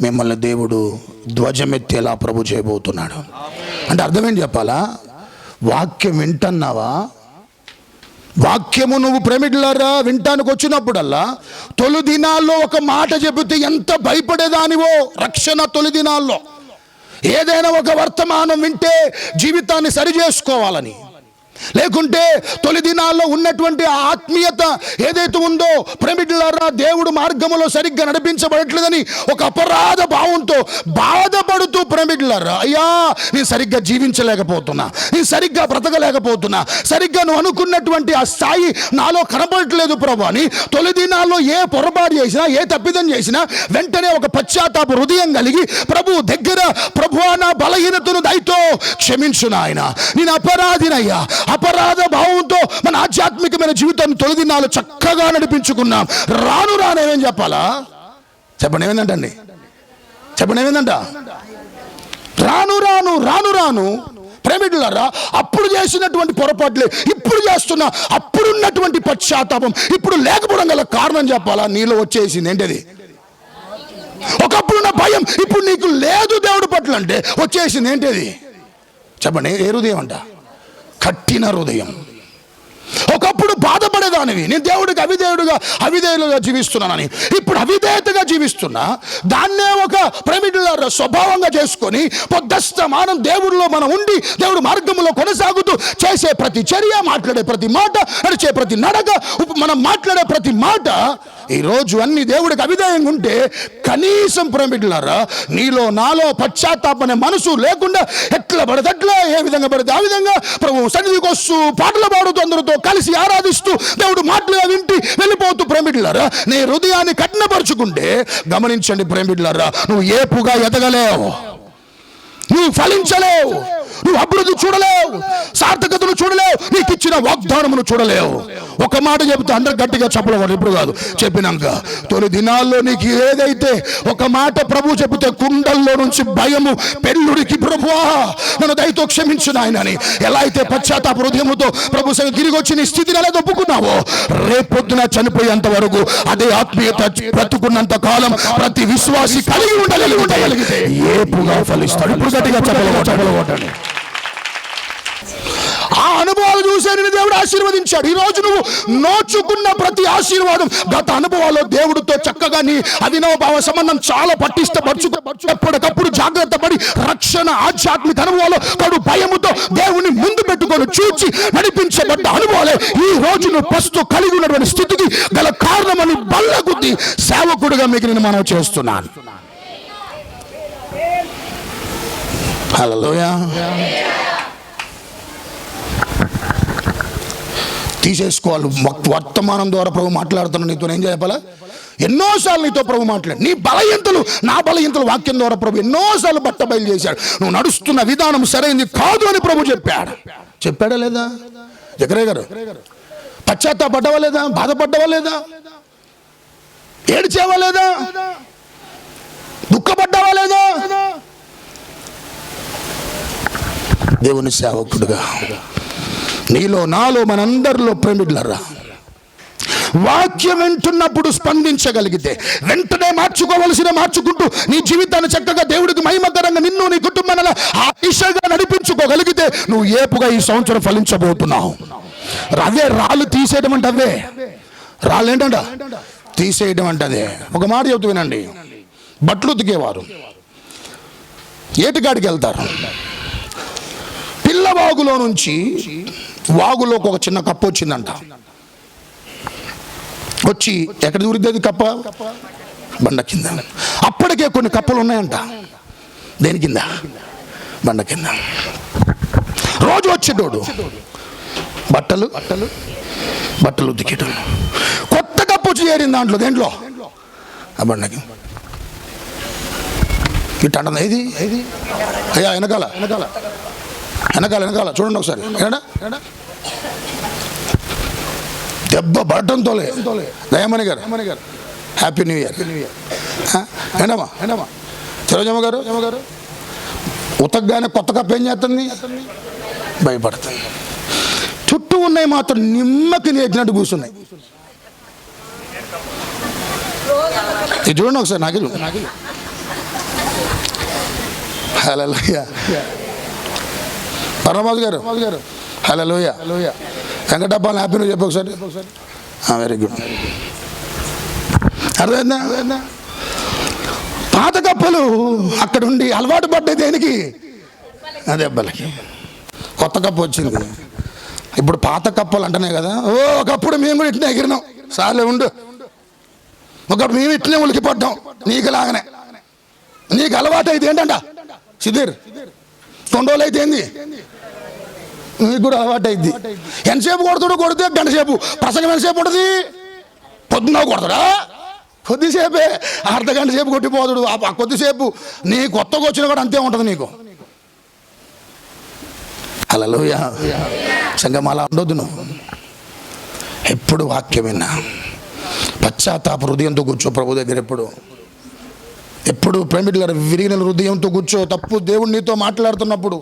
మిమ్మల్ని దేవుడు ధ్వజమెత్తేలా ప్రభు చేయబోతున్నాడు. అంటే అర్థమేంటి చెప్పాలా? వాక్యం వింటున్నావా? వాక్యము నువ్వు ప్రేమికులారా వింటానికి వచ్చినప్పుడల్లా తొలి దినాల్లో ఒక మాట చెబితే ఎంత భయపడేదానివో. రక్షణ తొలి దినాల్లో ఏదైనా ఒక వర్తమానం వింటే జీవితాన్ని సరి చేసుకోవాలని, లేకుంటే తొలి దినాల్లో ఉన్నటువంటి ఆత్మీయత ఏదైతే ఉందో ప్రేమికులారా దేవుడు మార్గములో సరిగ్గా నడిపించబడట్లేదని ఒక అపరాధ భావంతో బాధపడుతూ ప్రేమికులారా, అయ్యా నేను సరిగ్గా జీవించలేకపోతున్నా, నేను సరిగ్గా బ్రతకలేకపోతున్నా, సరిగ్గా నువ్వు అనుకున్నటువంటి ఆ స్థాయి నాలో కనబడట్లేదు ప్రభు అని తొలి దినాల్లో ఏ పొరపాటు చేసినా, ఏ తప్పిదం చేసినా వెంటనే ఒక పశ్చాత్తాప హృదయం కలిగి ప్రభు దగ్గర, ప్రభువా నా బలహీనతను దయతో క్షమించు నాయన, నేను అపరాధినయ్యా, అపరాధ భావంతో మన ఆధ్యాత్మికమైన జీవితాన్ని తొలి దినాలు చక్కగా నడిపించుకున్నాం. రానేమేం చెప్పాలా? చెప్పండి ఏమైందంటండి? చెప్పండి ఏమైందంట? రాను ప్రేమికులారా అప్పుడు చేసినటువంటి పొరపాట్లే ఇప్పుడు చేస్తున్నా. అప్పుడున్నటువంటి పశ్చాత్తాపం ఇప్పుడు లేకపోవడం గల కారణం చెప్పాలా? నీలో వచ్చేసింది ఏంటది? ఒకప్పుడున్న భయం ఇప్పుడు నీకు లేదు దేవుడి పట్ల అంటే వచ్చేసింది ఏంటది? చెప్పండి. ఏ హృదయం అంట? కఠిన హృదయం. ఒకప్పుడు బాధపడేదానివి, నేను దేవుడికి అవిధేయులుగా జీవిస్తున్నానని. ఇప్పుడు అవిధేయతగా జీవిస్తున్నా, దాన్నే ఒక ప్రేమికుల స్వభావంగా చేసుకొని పొద్దస్తమానం దేవుడిలో మనం ఉండి దేవుడు మార్గంలో కొనసాగుతూ చేసే ప్రతి చర్య, మాట్లాడే ప్రతి మాట, నడిచే ప్రతి నడక, మనం మాట్లాడే ప్రతి మాట ఈరోజు అన్ని దేవుడికి అవిధేయంగా ఉంటే కనీసం ప్రేమికులారా నీలో నాలో పశ్చాత్తాపనే మనసు లేకుండా ఎట్లా పడితే అట్లా, ఏ విధంగా పడితే ఆ విధంగా ప్రభు సన్నిధికి వస్తూ పాటలు పాడుతూ అందరితో కలిసి ఆరాధిస్తూ దేవుడు మాటలు వింటి వెళ్ళిపోతూ ప్రేమికులారా నీ హృదయాన్ని కఠినపరుచుకుంటే గమనించండి ప్రేమికులారా, నువ్వు ఏపుగా ఎదగలేవు, నువ్వు ఫలించలేవు, నువ్వు అభివృద్ధి చూడలేవు, సార్థకతను చూడలేవు, నీకు ఇచ్చిన వాగ్దానమును చూడలేవు. ఒక మాట చెబుతా, అందరు గట్టిగా చెప్పలేవాడు, ఇప్పుడు కాదు, చెప్పినాక తొలి దినాల్లో నీకు ఏదైతే ఒక మాట ప్రభు చెబితే కుండల్లో నుంచి భయము పెళ్ళుడికి ప్రభువా నన్ను దయతో క్షమించు నాయన అని ఎలా అయితే పశ్చాత్తాప హృదయముతో ప్రభు సన్నిధికి తిరిగి వచ్చి నీ స్థితిని ఎలా ఒప్పుకున్నావో, రేపొద్దున చనిపోయేంత వరకు అదే ఆత్మీయత బ్రతుకున్నంత కాలం ప్రతి విశ్వాసి కలిగి ఉండగలిగితే ఏపుగా ఫలిస్తాడు. ఇప్పుడు గట్టిగా చెప్పలేవాడు. ఆ అనుభవాలు చూసే నేను దేవుడు ఆశీర్వదించాడు. ఈరోజు నువ్వు నోచుకున్న ప్రతి ఆశీర్వాదం గత అనుభవాల్లో దేవుడితో చక్కగా నీ అవినవభావ సంబంధం చాలా ఎప్పటికప్పుడు జాగ్రత్త పడి రక్షణ ఆధ్యాత్మిక అనుభవాలు కడు భయముతో దేవుని ముందు పెట్టుకొని చూచి నడిపించబడ్డ అనుభవాలే ఈ రోజు నువ్వు ప్రస్తుతం కలిగి ఉన్నటువంటి స్థితికి గల కారణమని బల్లగుద్ది సేవకుడిగా మీకు నేను మనవి చేస్తున్నాను. హల్లెలూయా. తీసేసుకోవాలి. వర్తమానం ద్వారా ప్రభు మాట్లాడుతున్నా నీతో, ఏం చెప్పాలా? ఎన్నోసార్లు నీతో ప్రభు మాట్లాడు. నీ బలహీనతలు నా బలహీనతలు వాక్యం ద్వారా ప్రభు ఎన్నోసార్లు బట్టబయలు చేశాడు. నువ్వు నడుస్తున్న విధానం సరైనది కాదు అని ప్రభు చెప్పాడా లేదా? జకరయ్య గారు పశ్చాత్తాపడ్డవా లేదా? బాధపడ్డవా లేదా? ఏడ్చేవా లేదా? దుఃఖపడ్డావా లేదా? దేవుని సేవకుడుగా నీలో నాలో మనందరిలో ప్రేమికులారా వాక్యం వింటున్నప్పుడు స్పందించగలిగితే వెంటనే మార్చుకుంటూ నీ జీవితాన్ని చక్కగా దేవుడికి మహిమకరంగా నిన్ను నీ కుటుంబాన్ని ఆ దిశగా నడిపించుకోగలిగితే నువ్వు ఏపుగా ఈ సంవత్సరం ఫలించబోతున్నావు. అవే రాళ్ళు తీసేయడం అంటే, అవే రాళ్ళు ఏంటంట తీసేయడం అంటే అదే. ఒక మాట చెబుతూ వినండి. బట్టలు ఉతికేవారు ఏటికాడికి వెళ్తారు, పిల్ల వాగులో నుంచి వాగులోకి ఒక చిన్న కప్ప వచ్చిందంట. వచ్చి ఎక్కడ దూరిద్ది కప్ప? బండ కింద. అప్పటికే కొన్ని కప్పలు ఉన్నాయంట. దేని కింద? బండ కింద. రోజు వచ్చేటోడు బట్టలు ఉతికేటం. కొత్త కప్ప వచ్చి చేరింది దాంట్లో. దేంట్లో? ఆ బండకి. ఇట్లా అంటుంది. ఏది అయ్యా వెనకాల చూడండి ఒకసారి. దెబ్బ బట్టంతో దయమణి గారు హ్యాపీ న్యూ ఇయర్. ఏంటమ్మా సరోజమ్మ గారు ఉతకగానే కొత్త కప్ప ఏం చేస్తుంది? భయపడుతుంది. చుట్టూ ఉన్నాయి మాత్రం నిమ్మకి నేర్చినట్టు కూర్చున్నాయి. ఇది చూడండి ఒకసారి. నాగిలు హల్లెలూయా. పరమాజు గారు హల్లెలూయా. వెంకటప్పని హ్యాపీ న్యూ చెప్పు ఒకసారి. Very good. అర్థమైందా? పాత కప్పలు అక్కడ ఉండి అలవాటు పడ్డాయి దేనికి? అదే దెబ్బలకి. కొత్త కప్ప వచ్చింది. ఇప్పుడు పాత కప్పలు అంటనే కదా, ఒకప్పుడు మేము కూడా ఇట్నే ఎగిరినాం. సార్లే ఉండు. ఒకప్పుడు మేము ఇట్నే ఉలికిపడ్డాం. నీకు లాగానే నీకు అలవాటు అయితే ఏంటంట సిద్ధిర్ తొండోలు అయితే ఏంది నీకు కూడా అలవాటు అయింది. ఎంతసేపు కొడితే గంట సేపు. ప్రసంగం ఎంతసేపు ఉంటుంది? పొద్దున్న కొడతాడా? కొద్దిసేపే, అర్ధ గంట సేపు కొట్టిపోతాడు. ఆ కొద్దిసేపు నీ కొత్తగా వచ్చినా కూడా అంతే ఉంటుంది నీకు. హల్లెలూయా. సంగం అలా ఉండొద్దు. నువ్వు ఎప్పుడు వాక్యం విన్నా పశ్చాత్తాప హృదయంతో కూర్చో ప్రభు దగ్గర. ఎప్పుడు ప్రేమికుల విరిగిన హృదయంతో కూర్చో. తప్పు దేవుడు నీతో మాట్లాడుతున్నప్పుడు,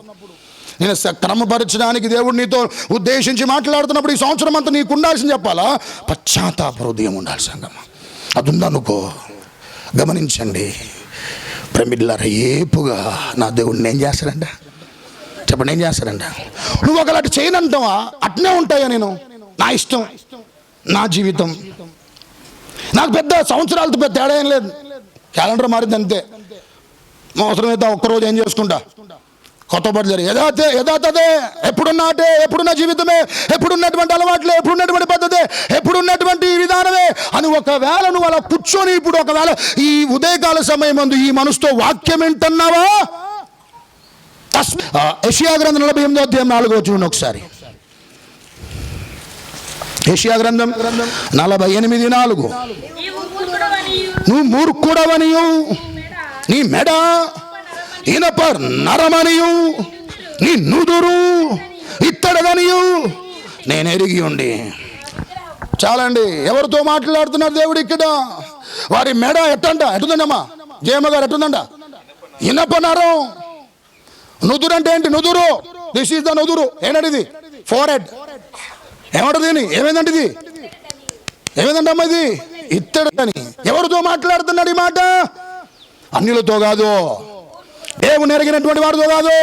నేను క్రమపరచడానికి దేవుడు నీతో ఉద్దేశించి మాట్లాడుతున్నప్పుడు ఈ సంవత్సరం అంతా నీకు ఉండాల్సింది చెప్పాలా? పశ్చాత్తాప హృదయం ఉండాలి సంగమ. అది ఉందనుకో. గమనించండి ప్రేమికులారా, ఏపుగా నా దేవుడిని ఏం చేస్తాడంట చెప్పండి, ఏం చేస్తారంట? నువ్వు ఒకలాంటి చేయనంటావా? అట్నే ఉంటాయా? నేను నా ఇష్టం, నా జీవితం, నాకు పెద్ద సంవత్సరాలతో పెద్ద తేడా ఏం లేదు. క్యాలెండర్ మారింది అంతే. అవసరమైతే ఒక్కరోజు ఏం చేసుకుంటా, కొత్త పడ్డారు యథాతథే, ఎప్పుడున్నాటే, ఎప్పుడున్న జీవితమే, ఎప్పుడున్నటువంటి అలవాట్లే, ఎప్పుడున్నటువంటి పద్ధతే, ఎప్పుడున్నటువంటి విధానమే అని ఒకవేళ నువ్వు అలా కూర్చొని ఇప్పుడు ఒకవేళ ఈ ఉదయకాల సమయం ముందు ఈ మనసుతో వాక్యం ఏంటన్నావా? యెషయా గ్రంథం 48వ అధ్యాయం 4వ వచనం ఒకసారి. యెషయా గ్రంథం 48:4. నువ్వు మూర్ఖుడవనియు, నీ మెడ ఇనప నరమనియు, నీ నుదురు ఇత్తడదనియు నేను ఎరిగి ఉండి. చాలండి. ఎవరితో మాట్లాడుతున్నారు దేవుడు ఇక్కడ? వారి మెడ ఎట్టుందండమ్మా? జయమ్మ గారు ఎట్టుందంట? ఇనప నరం. నుదురు అంటే ఏంటి? నుదురు, దిస్ ఈజ్ ద నుదురు. ఏంటంటే ఇది? Four head. ఏమంటది? ఏమైందంటే ఇది? ఏమైందంటమ్మా ఇది? ఇత్తడని. ఎవరితో మాట్లాడుతున్నాడు ఈ మాట? అన్యులతో కాదు, దేవుని ఎరిగినటువంటి వారితో కాదు,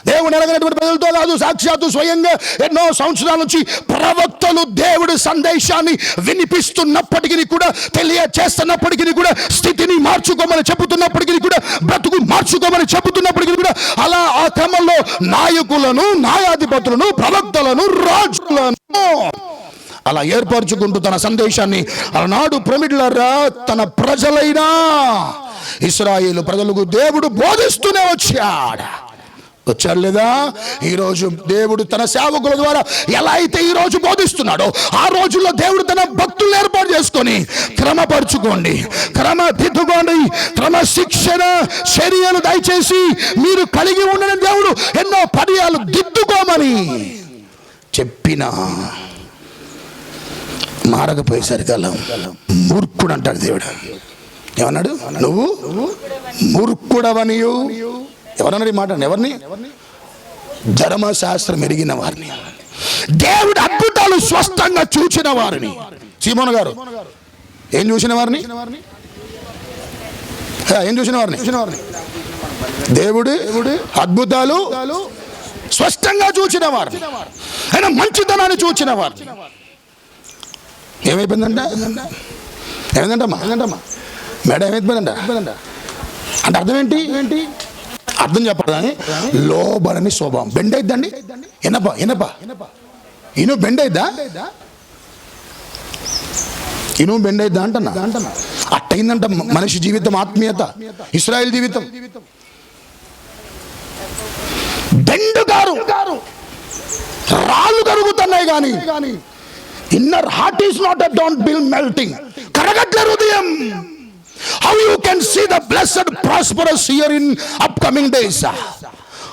దేవుని ఎరగినటువంటి ప్రజలతో కాదు. సాక్షాత్తు స్వయంగా ఎన్నో సంవత్సరాల నుంచి ప్రవక్తలు దేవుడి సందేశాన్ని వినిపిస్తున్నప్పటికీ కూడా, తెలియచేస్తున్నప్పటికీ కూడా, స్థితిని మార్చుకోమని చెబుతున్నప్పటికీ కూడా, బ్రతుకు మార్చుకోమని చెబుతున్నప్పటికీ కూడా, అలా ఆ క్రమంలో నాయకులను, న్యాయాధిపతులను, ప్రవక్తలను, రాజులను అలా ఏర్పరచుకుంటూ తన సందేశాన్ని ఆనాడు ప్రమిడ్లరా తన ప్రజలైన ఇశ్రాయేలు ప్రజలకు దేవుడు బోధిస్తూనే వచ్చాడు లేదా? ఈరోజు దేవుడు తన సేవకుల ద్వారా ఎలా అయితే ఈరోజు బోధిస్తున్నాడో, ఆ రోజుల్లో దేవుడు తన భక్తులను ఏర్పాటు చేసుకొని క్రమపరుచుకోండి, క్రమదిద్దుకోండి, క్రమశిక్షణ చర్యలు దయచేసి మీరు కలిగి ఉండని దేవుడు ఎన్నో పర్యాలు దిద్దుకోమని చెప్పిన మారకపోయేసరికల్లా మూర్ఖుడు అంటాడు దేవుడు. ఏమన్నాడు? నువ్వు మూర్ఖుడవనియు. ఎవరన్నారు ఈ మాట? ఎవరిని? ధర్మశాస్త్రం ఎరిగిన వారిని, దేవుడు అద్భుతాలు స్పష్టంగా చూచిన వారిని. సీమోన్ గారు ఏం చూసిన వారిని? ఏం చూసిన వారిని? దేవుడు అద్భుతాలు స్పష్టంగా చూచిన వారిని, ఆయన మంచితనాన్ని చూచిన వారిని. ఏమైందంటమ్మా? మేడ ఏమైపోయిందంట అంటే అర్థం ఏంటి? అర్థం చెప్పాలని లోబడని స్వభావం. బెండ్ అయిద్దండి. ఇనప ఇను బెండ్ అయిద్దా? ఇను బెండ్ అయిద్దా అంటన్నా? అట్టయిందంట మనిషి జీవితం, ఆత్మీయత, ఇశ్రాయేల్ జీవితం. బెండు గారు రాళ్ళు కరుగుతున్నాయి కానీ inner heart is not a don't bill melting. కరగట్ల హృదయం. How you can see the blessed prosperous year in upcoming days?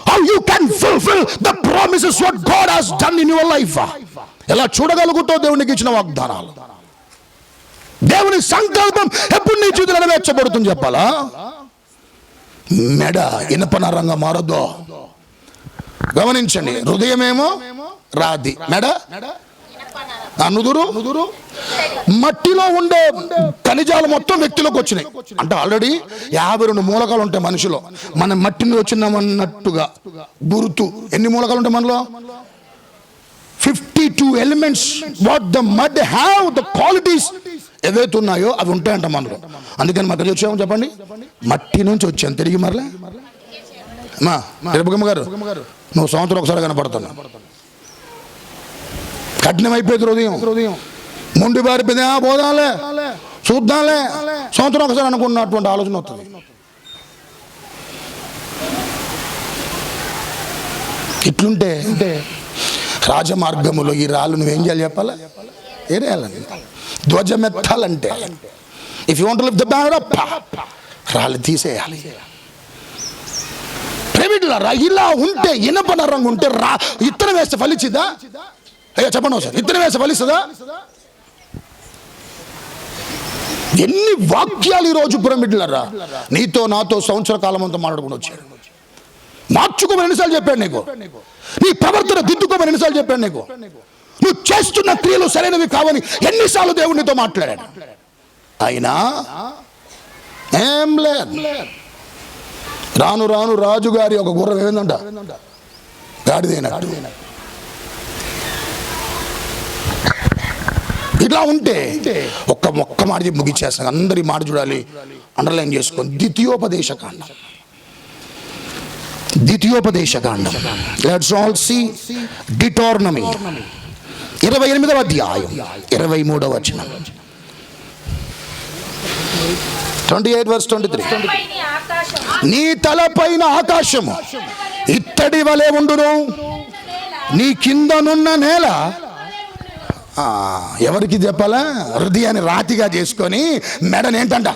How you can fulfill the promises what God has done in your life? ఎలా చూడగలుగుతావు దేవునికి ఇచ్చిన వాగ్దానాలు? దేవుని సంకల్పం ఎప్పుడు నీ జీవితంలో నెరవేర్చబడుతుంది చెప్పాలా? మెడ ఇనపనరంగా మారదు. గమనించండి. హృదయమేమో రాది, మెడ నుదురు. మట్టిలో ఉండే ఖనిజాలు మొత్తం వ్యక్తిలోకి వచ్చినాయి. అంటే ఆల్రెడీ 52 మూలకాలు ఉంటాయి మనిషిలో. మన మట్టిని వచ్చినామన్నట్టుగా గుర్తు. ఎన్ని మూలకాలు ఉంటాయి మనలో? 52 elements. What the mud have, the qualities ఏవైతే ఉన్నాయో అవి ఉంటాయంట మనలో. అందుకని మాకు వచ్చాము చెప్పండి, మట్టి నుంచి వచ్చాను తిరిగి మరలా. మా తిరుపకమ్మ గారు, నువ్వు సంవత్సరం ఒకసారి కనపడుతున్నా. కఠినమైపోయింది హృదయం, మొండి బారిపోయింది. పోదాంలే, చూద్దాంలే, సంవత్సరం ఒకసారి అనుకున్నటువంటి ఆలోచన వస్తుంది. ఇట్లుంటే రాజమార్గములో ఈ రాళ్ళు నువ్వేం చేయాలి చెప్పాలా? ఏరేయాలని, ధ్వజమెత్తాలంటే if you want to lift the banner up, రాళ్ళు తీసేయాలి. ఇలా ఉంటే ఇనపన రంగు ఉంటే ఇత్తనం వేస్తే ఫలించిద్దా? అయ్యా చెప్పండి ఒకసారి, ఇత్తనం వేస్తే ఫలిస్తుందా? ఎన్ని వాక్యాలు ఈరోజు పిరమిడ్లరా నీతో నాతో సంవత్సర కాలం అంతా మాట్లాడుకుని వచ్చాడు. మార్చుకోమని ఎన్నిసార్లు చెప్పాడు నీకు? నీ ప్రవర్తన దిద్దుకోమని ఎన్నిసార్లు చెప్పాడు నీకు? నువ్వు చేస్తున్న క్రియలు సరైనవి కావని ఎన్నిసార్లు దేవుడు నీతో మాట్లాడాడు. అయినా ఏం లేదు. రాను రాను రాజుగారి ఒక గుర్రం ఏమైందంట? గాడిదైనట్టు. ఇట్లా ఉంటే ఒక్క మాట చెప్పి ముగిచ్చేస్తాను. అందరి మాట చూడాలి, అండర్లైన్ చేసుకోండి. ద్వితీయోపదేశకాండం. లెట్స్ ఆల్ సీ డిటోర్నమీ 28వ అధ్యాయం 23వ వచనం. 28:23. నీ తలపైన ఆకాశము ఇత్తడి వలె ఉండును, నీ కిందనున్న నేల ఎవరికి చెప్పాలా? హృదయాన్ని రాతిగా చేసుకొని, మెడని ఏంటంట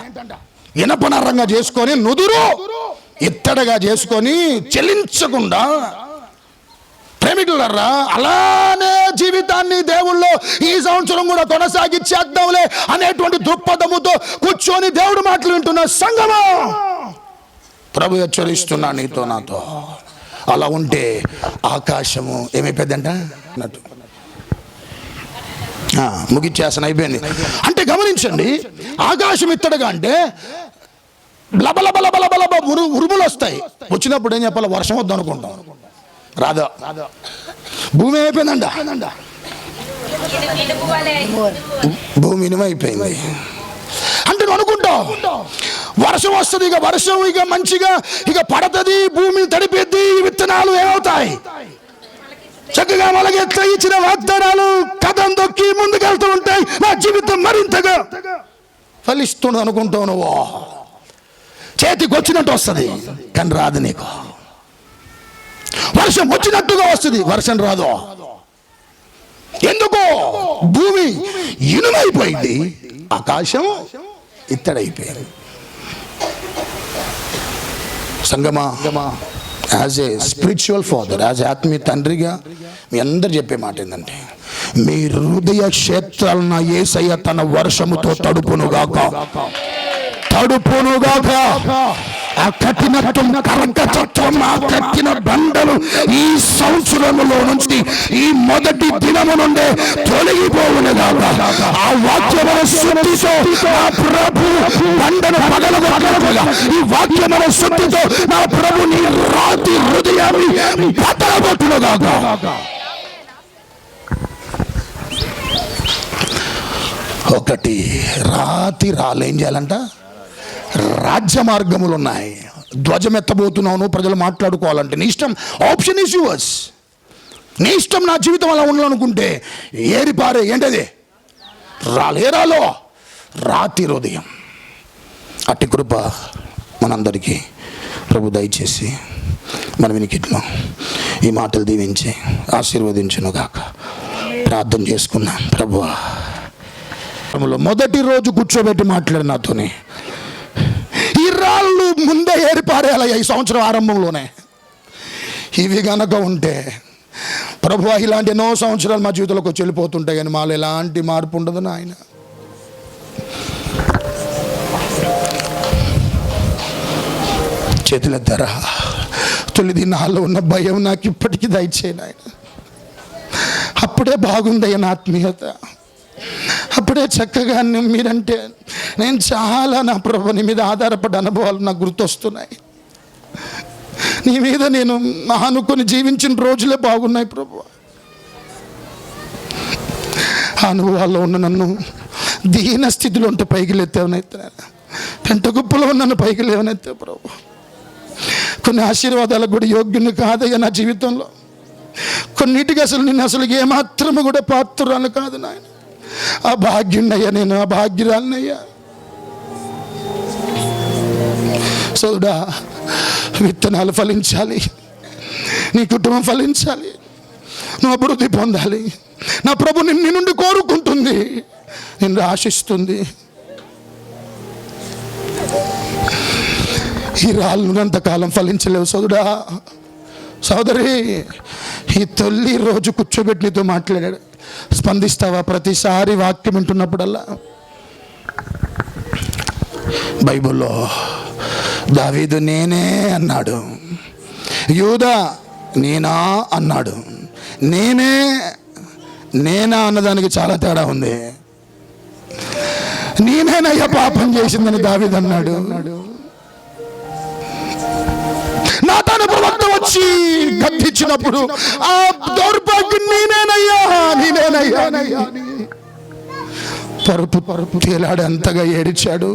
ఇనపనరంగా చేసుకొని, నుదురు ఇత్తడిగా చేసుకొని చెల్లించకుండా, ప్రేమికులరా అలానే జీవితాన్ని దేవుళ్ళు ఈ సంవత్సరం కూడా కొనసాగించేద్దాంలే అనేటువంటి దృక్పథముతో కూర్చొని దేవుడు మాటలు వింటున్న సంగమా, ప్రభు హెచ్చరిస్తున్నా నీతో నాతో. అలా ఉంటే ఆకాశము ఏమైపోయిందంట అన్నట్టు. ముగిచ్చేస్తాను, అయిపోయింది. అంటే గమనించండి, ఆకాశం ఇత్తడిగా అంటే లబలబలబలబలబ ఉరుములు వస్తాయి. వచ్చినప్పుడు ఏం చెప్పాలి? వర్షం వద్దు అనుకుంటాం, రాదా. భూమి అయిపోయిందంట, భూమి ఇనుమైపోయింది అంటే నువ్వు అనుకుంటావు వర్షం వస్తుంది, ఇక వర్షం ఇక మంచిగా ఇక పడుతుంది, భూమి తడిపిద్ది, విత్తనాలు ఏమవుతాయి? చక్కగా మొలకెత్త ఇచ్చిన వాగ్దానాలు కథం దొక్కి ముందుకెళ్తూ ఉంటాయి. నా జీవితం మరింతగా ఫలిస్తుంది అనుకుంటావు. నువ్వు చేతికి వచ్చినట్టు వస్తుంది కానీ రాదు. నీకు వర్షం వచ్చినట్టుగా వస్తుంది, వర్షం రాదు. ఎందుకో? భూమి ఇనుమైపోయింది, ఆకాశం ఇత్తడైపోయింది. సంగమా, as a spiritual father, as ఆత్మీయ తండ్రిగా మీ అందరు చెప్పే మాట ఏంటంటే, మీ హృదయ క్షేత్రాలను యేసయ్య తన వర్షముతో తడుపునుగాక. ఆ కఠినత్వం, కర్కచత్వం, ఆ కఠిన బండలు ఈ సంవత్సరములో నుంచి, ఈ మొదటి దినము నుండే తొలగిపోవునుగాక. ఆ వాక్యముల శుద్ధితో నా ప్రభు బండను పగలగొట్టగా, ఈ వాక్యముల శుద్ధితో నా ప్రభు నీ రాతి హృదయాన్ని పగలగొట్టునుగాక. ఒకటి రాతి రాళ్ళు ఏం చేయాలంట? రాజ్య మార్గములు ఉన్నాయి. ధ్వజం ఎత్తబోతున్నావు, ప్రజలు మాట్లాడుకోవాలంటే నీ ఇష్టం. Option is yours. నీ ఇష్టం. నా జీవితం అలా ఉండాలనుకుంటే ఏరిపారే ఏంటది? రాలేరాలో రాతి హృదయం. అట్టి కృప మనందరికీ ప్రభు దయచేసి మన వినికిట్లో ఈ మాటలు దీవించి ఆశీర్వదించును గాక. ప్రార్థన చేసుకున్నాం. ప్రభువా, మొదటి రోజు కూర్చోబెట్టి మాట్లాడి నాతోనే ఈ రాళ్ళు ముందే ఏరిపారేయాలయ్యా ఈ సంవత్సరం ఆరంభంలోనే. ఇవి గనక ఉంటే ప్రభువా, ఇలాంటి ఎన్నో సంవత్సరాలు మా జీవితంలోకి వచ్చి వెళ్ళిపోతుంటాయి కానీ మాలో ఎలాంటి మార్పు ఉండదు నాయన. చేతులెత్తారా? తొలిది నాలో ఉన్న భయం నాకు ఇప్పటికీ దయచేయను ఆయన. అప్పుడే బాగుందయ్యా నా ఆత్మీయత, అప్పుడే చక్కగా మీరంటే నేను చాలా నా ప్రభు నీ మీద ఆధారపడ్డ అనుభవాలు నాకు గుర్తొస్తున్నాయి. నీ మీద నేను ఆనుకొని జీవించిన రోజులే బాగున్నాయి ప్రభు. ఆ అనుభవాల్లో ఉన్న నన్ను దీన స్థితిలో ఉంటే పైకి లేవనైతే, పెంట గుప్పలో నన్ను పైకి లేవనైతే ప్రభు. కొన్ని ఆశీర్వాదాలకు కూడా యోగ్యుని కాదయ్యా నా జీవితంలో. కొన్నిటికి అసలు నేను అసలు ఏమాత్రము కూడా పాత్రురాలు కాదు నాయన. ఆ భాగ్యున్నయ్యా, నేను ఆ భాగ్యురాలనయ్యా. సోదరా, విత్తనాలు ఫలించాలి, నీ కుటుంబం ఫలించాలి, నువ్వు అభివృద్ధి పొందాలి. నా ప్రభు నీ నుండి కోరుకుంటుంది, నిన్ను ఆశిస్తుంది. ఈ రాళ్ళు అంతకాలం ఫలించలేవు సోదరా, సోదరి. ఈ తొలి రోజు కూర్చోబెట్టి నీతో మాట్లాడాడు. స్పందిస్తావా? ప్రతిసారి వాక్యం వింటున్నప్పుడల్లా బైబిల్లో దావీదు నేనే అన్నాడు, యూదా నేనా అన్నాడు. నేనా అన్నదానికి చాలా తేడా ఉంది. నేనేనయ్యా పాపం చేసిందని దావీదు అన్నాడు. నాతాను ప్రవక్త వచ్చి గద్దించినప్పుడు ఆ దౌర్భాగ్యం నేనేనయ్యా అని పరుపు తేలాడంతగా ఏడిచాడు.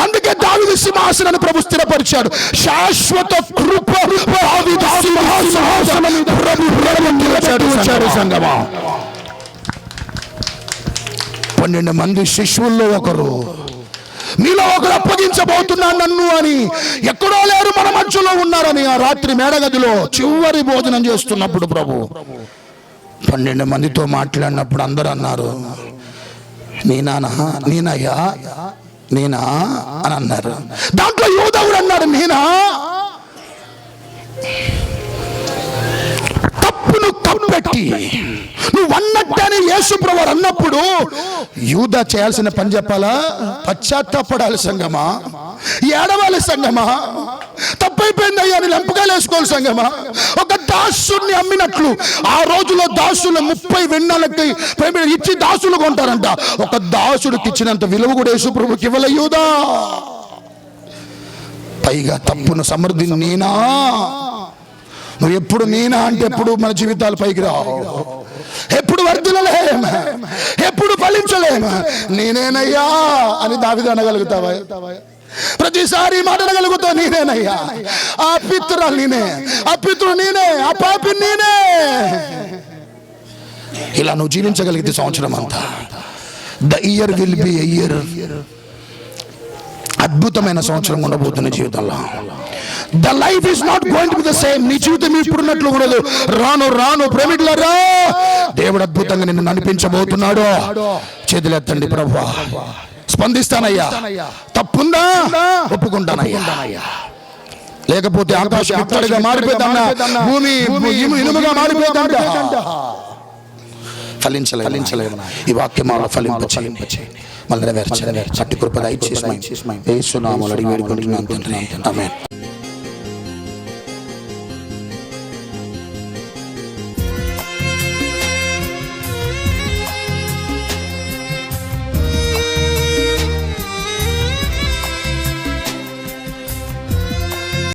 అందుకే దావీదు సింహాసనాన్ని ప్రభు స్థిరపరిచాడు. శాశ్వత కృప దావీదు సింహాసనం ప్రభు నిలబెట్టాడు. సంగమా 12 మంది శిష్యుల్లో ఒకరు, మీలో ఒకరు అప్పగించబోతున్నాడు నన్ను అని, ఎక్కడో లేరు మన మధ్యలో ఉన్నారని ఆ రాత్రి మేడగదిలో చివరి భోజనం చేస్తున్నప్పుడు ప్రభు 12 మందితో మాట్లాడినప్పుడు అందరూ అన్నారు, నేనయ్యా నేనా అని అన్నారు. దాంట్లో యూదా కూడా అన్నాడు, నేనా. తప్పును కప్పెట్టి నువ్వు అన్నట్టని యేసు ప్రభువు అన్నప్పుడు యూదా చేయాల్సిన పని చెప్పాలా? పశ్చాత్తాపడాలి సంగమా, ఏడవాలి సంగమా, తప్పైపోయింది అయ్యా అని లెంపకాయలు వేసుకోవాలి సంగమా. ఒక దాసుని అమ్మినట్లు ఆ రోజులో దాసులు 30 వెన్నెలకి ఇచ్చి దాసులు కొంటారంట. ఒక దాసుడికి ఇచ్చినంత విలువ కూడా యేసు ప్రభువుకి ఇవ్వలే యూదా. పైగా తప్పును సమర్థి నేనా. నువ్వు ఎప్పుడు నేనా అంటే ఎప్పుడు మన జీవితాలు పైకి రావు, ఎప్పుడు వర్ధిల్లలేం, ఎప్పుడు ఫలించలేము. నేనేనయ్యా అని దావీదు అనగలుగుతావా? ప్రతిసారి మాట్లాడగలుగుతావు నేనేనయ్యా, ఆ పితృరాలు నేనే, ఆ పితృడు నేనే, ఆ పాపి నేనే. ఇలా నువ్వు జీవించగలిగితే సంవత్సరం అంతా the year will be a year, అద్భుతమైన సంవత్సరం ఉండబోతున్న జీవితంలో. The life is not going to be the same. నీ జీవితం ఇప్పుడున్నట్లు ఉండదు. రాను ప్రేమికులారా, దేవుడు అద్భుతంగా నిన్ను నడిపించబోతున్నాడు. చేతులెత్తండి. ప్రభువా స్పందిస్తానయ్యా, తప్పుందా ఒప్పుకుంటానయ్యా, లేకపోతే ఆకాశం ఇత్తడిగా మారిపోతానా, భూమి ఇనుముగా మారిపోతాంట. ఫలించలేము. ఈ వాక్యమాల ఫలింపచేయండి, మళ్ళీ నెరవేర్చండి. అట్టి కృప దయచేసి యేసు నామములో అడిగి వేడుకుంటున్నాను తండ్రి. ఆమేన్.